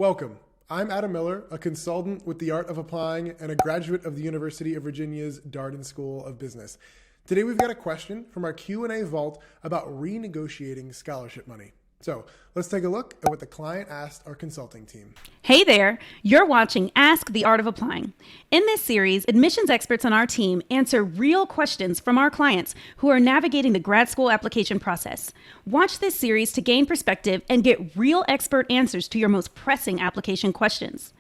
Welcome. I'm Adam Miller, a consultant with the Art of Applying and a graduate of the University of Virginia's Darden School of Business. Today we've got a question from our Q&A vault about renegotiating scholarship money. So let's take a look at what the client asked our consulting team. Hey there, you're watching Ask the Art of Applying. In this series, admissions experts on our team answer real questions from our clients who are navigating the grad school application process. Watch this series to gain perspective and get real expert answers to your most pressing application questions.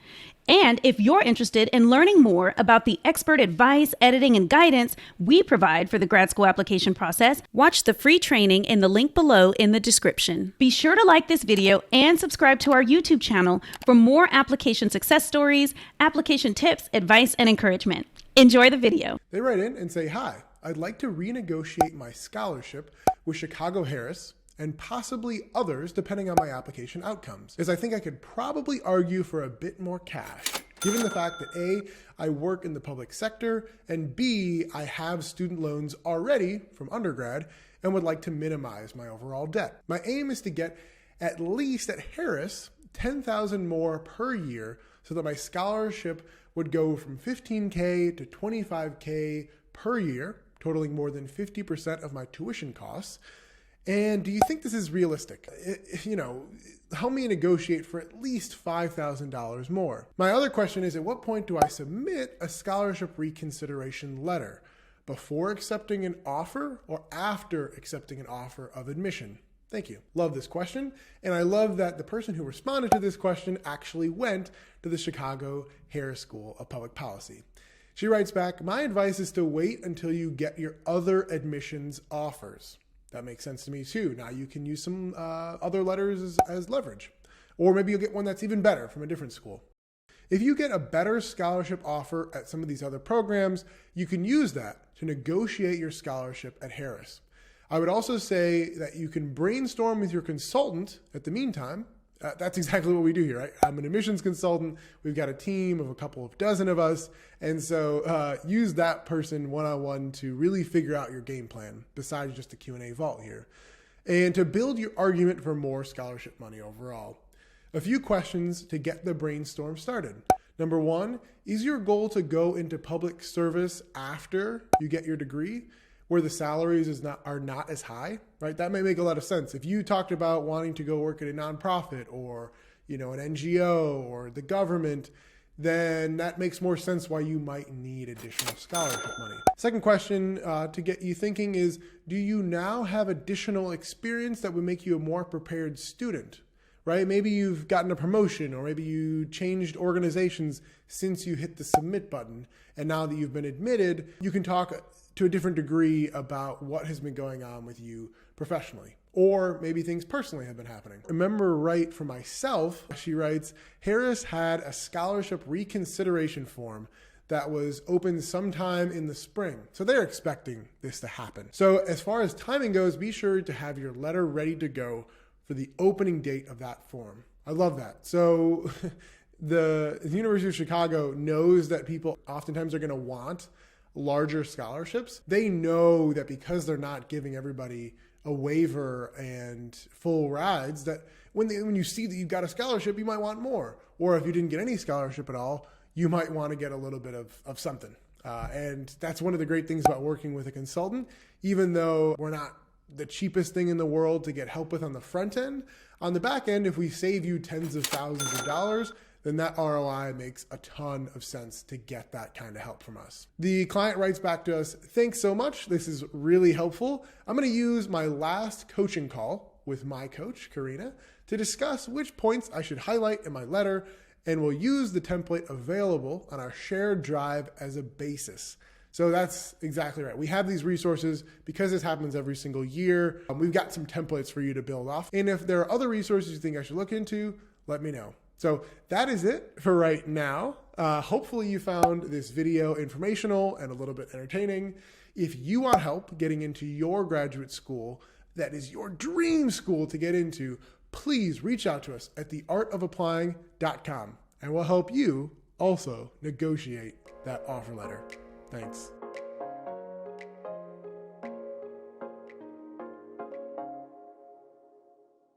And if you're interested in learning more about the expert advice, editing, and guidance we provide for the grad school application process, watch the free training in the link below in the description. Be sure to like this video and subscribe to our YouTube channel for more application success stories, application tips, advice, and encouragement. Enjoy the video. They write in and say, "Hi, I'd like to renegotiate my scholarship with Chicago Harris and possibly others depending on my application outcomes, as I think I could probably argue for a bit more cash, given the fact that A, I work in the public sector, and B, I have student loans already from undergrad and would like to minimize my overall debt. My aim is to get at least at Harris $10,000 more per year so that my scholarship would go from $15K to $25K per year, totaling more than 50% of my tuition costs. And do you think this is realistic? Help me negotiate for at least $5,000 more." My other question is, at what point do I submit a scholarship reconsideration letter? Before accepting an offer or after accepting an offer of admission? Thank you. Love this question. And I love that the person who responded to this question actually went to the Chicago Harris School of Public Policy. She writes back, "My advice is to wait until you get your other admissions offers." That makes sense to me too. Now you can use some other letters as leverage. Or maybe you'll get one that's even better from a different school. If you get a better scholarship offer at some of these other programs, you can use that to negotiate your scholarship at Harris. I would also say that you can brainstorm with your consultant at the meantime. That's exactly what we do here, right? I'm an admissions consultant. We've got a team of a couple of dozen of us. And so use that person one-on-one to really figure out your game plan, besides just the Q&A vault here, and to build your argument for more scholarship money overall. A few questions to get the brainstorm started. Number one, is your goal to go into public service after you get your degree, where the salaries are not as high, right? That may make a lot of sense. If you talked about wanting to go work at a nonprofit or an NGO or the government, then that makes more sense why you might need additional scholarship money. Second question to get you thinking is, do you now have additional experience that would make you a more prepared student, right? Maybe you've gotten a promotion, or maybe you changed organizations since you hit the submit button. And now that you've been admitted, you can talk to a different degree about what has been going on with you professionally, or maybe things personally have been happening. Remember, right, for myself, she writes, Harris had a scholarship reconsideration form that was open sometime in the spring. So they're expecting this to happen. So as far as timing goes, be sure to have your letter ready to go for the opening date of that form. I love that. So the University of Chicago knows that people oftentimes are going to want larger scholarships. They know that because they're not giving everybody a waiver and full rides, that when you see that you've got a scholarship, you might want more. Or if you didn't get any scholarship at all, you might want to get a little bit of something. And that's one of the great things about working with a consultant. Even though we're not the cheapest thing in the world to get help with on the front end, on the back end, if we save you tens of thousands of dollars, then that ROI makes a ton of sense to get that kind of help from us. The client writes back to us, "Thanks so much. This is really helpful. I'm going to use my last coaching call with my coach, Karina, to discuss which points I should highlight in my letter, and we'll use the template available on our shared drive as a basis." So that's exactly right. We have these resources because this happens every single year. We've got some templates for you to build off. And if there are other resources you think I should look into, let me know. So that is it for right now. Hopefully you found this video informational and a little bit entertaining. If you want help getting into your graduate school, that is your dream school to get into, please reach out to us at theartofapplying.com, and we'll help you also negotiate that offer letter. Thanks.